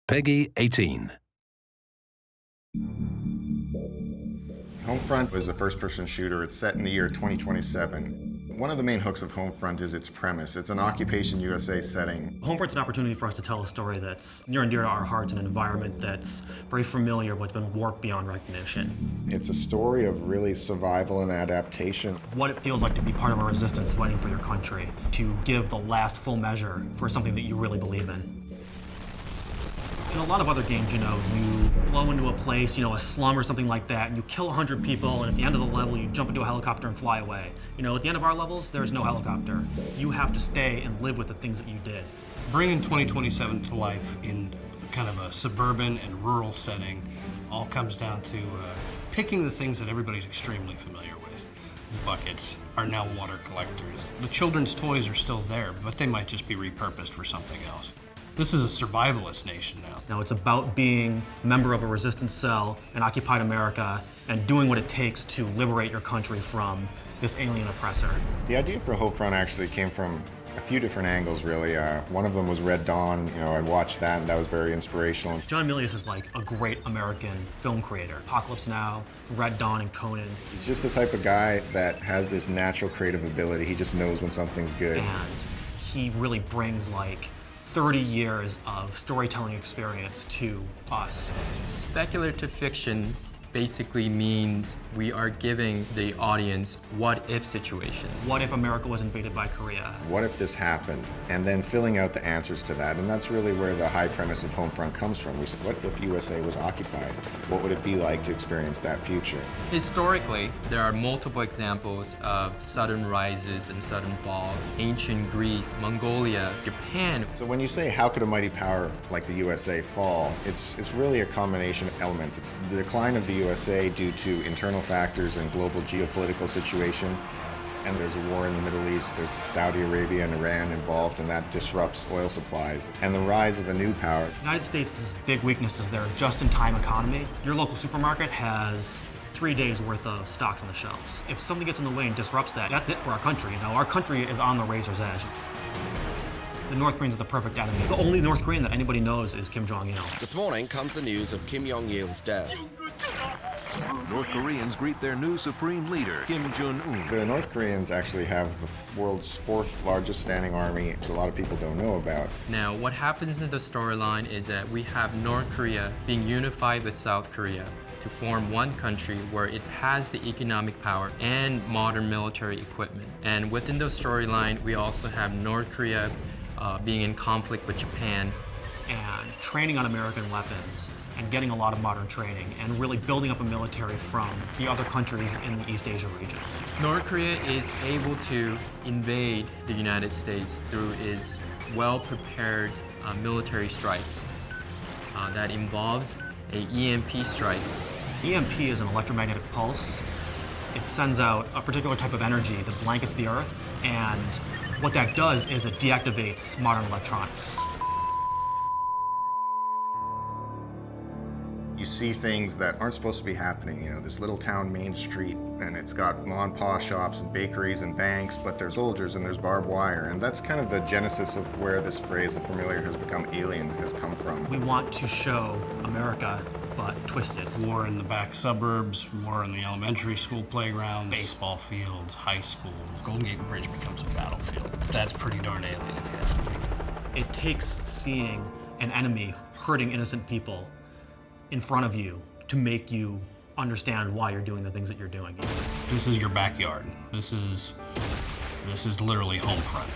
Peggy 18. Homefront is a first-person shooter. It's set in the year 2027. One of the main hooks of Homefront is its premise. It's an Occupation USA setting. Homefront's an opportunity for us to tell a story that's near and dear to our hearts in an environment that's very familiar but been warped beyond recognition. It's a story of really survival and adaptation. What it feels like to be part of a resistance fighting for your country, to give the last full measure for something that you really believe in. In a lot of other games, you blow into a place, a slum or something like that, and you kill 100 people, and at the end of the level, you jump into a helicopter and fly away. At the end of our levels, there's no helicopter. You have to stay and live with the things that you did. Bringing 2027 to life in kind of a suburban and rural setting all comes down to picking the things that everybody's extremely familiar with. These buckets are now water collectors. The children's toys are still there, but they might just be repurposed for something else. This is a survivalist nation now. Now it's about being a member of a resistance cell in occupied America and doing what it takes to liberate your country from this alien oppressor. The idea for Homefront actually came from a few different angles, really. One of them was Red Dawn. I watched that, and that was very inspirational. John Milius is like a great American film creator. Apocalypse Now, Red Dawn, and Conan. He's just the type of guy that has this natural creative ability. He just knows when something's good. And he really brings 30 years of storytelling experience to us. Speculative fiction basically means we are giving the audience what-if situations. What if America was invaded by Korea? What if this happened? And then filling out the answers to that. And that's really where the high premise of Homefront comes from. We said, what if USA was occupied? What would it be like to experience that future? Historically, there are multiple examples of sudden rises and sudden falls. Ancient Greece, Mongolia, Japan. So when you say, how could a mighty power like the USA fall? It's really a combination of elements. It's the decline of the USA due to internal factors and global geopolitical situation. And there's a war in the Middle East. There's Saudi Arabia and Iran involved, and that disrupts oil supplies. And the rise of a new power. The United States' big weakness is their just-in-time economy. Your local supermarket has 3 days worth of stocks on the shelves. If something gets in the way and disrupts that, that's it for our country. Our country is on the razor's edge. The North Koreans are the perfect enemy. The only North Korean that anybody knows is Kim Jong-il. This morning comes the news of Kim Jong-il's death. North Koreans greet their new supreme leader, Kim Jong-un. The North Koreans actually have the world's 4th largest standing army, which a lot of people don't know about. Now, what happens in the storyline is that we have North Korea being unified with South Korea to form one country where it has the economic power and modern military equipment. And within the storyline, we also have North Korea being in conflict with Japan. And training on American weapons and getting a lot of modern training and really building up a military from the other countries in the East Asia region. North Korea is able to invade the United States through its well-prepared military strikes. That involves a EMP strike. EMP is an electromagnetic pulse. It sends out a particular type of energy that blankets the Earth, and what that does is it deactivates modern electronics. You see things that aren't supposed to be happening. This little town main street, and it's got mom and pa shops and bakeries and banks, but there's soldiers and there's barbed wire. And that's kind of the genesis of where this phrase, the familiar has become alien, has come from. We want to show America, but twisted. War in the back suburbs, war in the elementary school playgrounds, baseball fields, high schools. Golden Gate Bridge becomes a battlefield. That's pretty darn alien if you ask me. It takes seeing an enemy hurting innocent people in front of you to make you understand why you're doing the things that you're doing. This is your backyard. This is literally Homefront.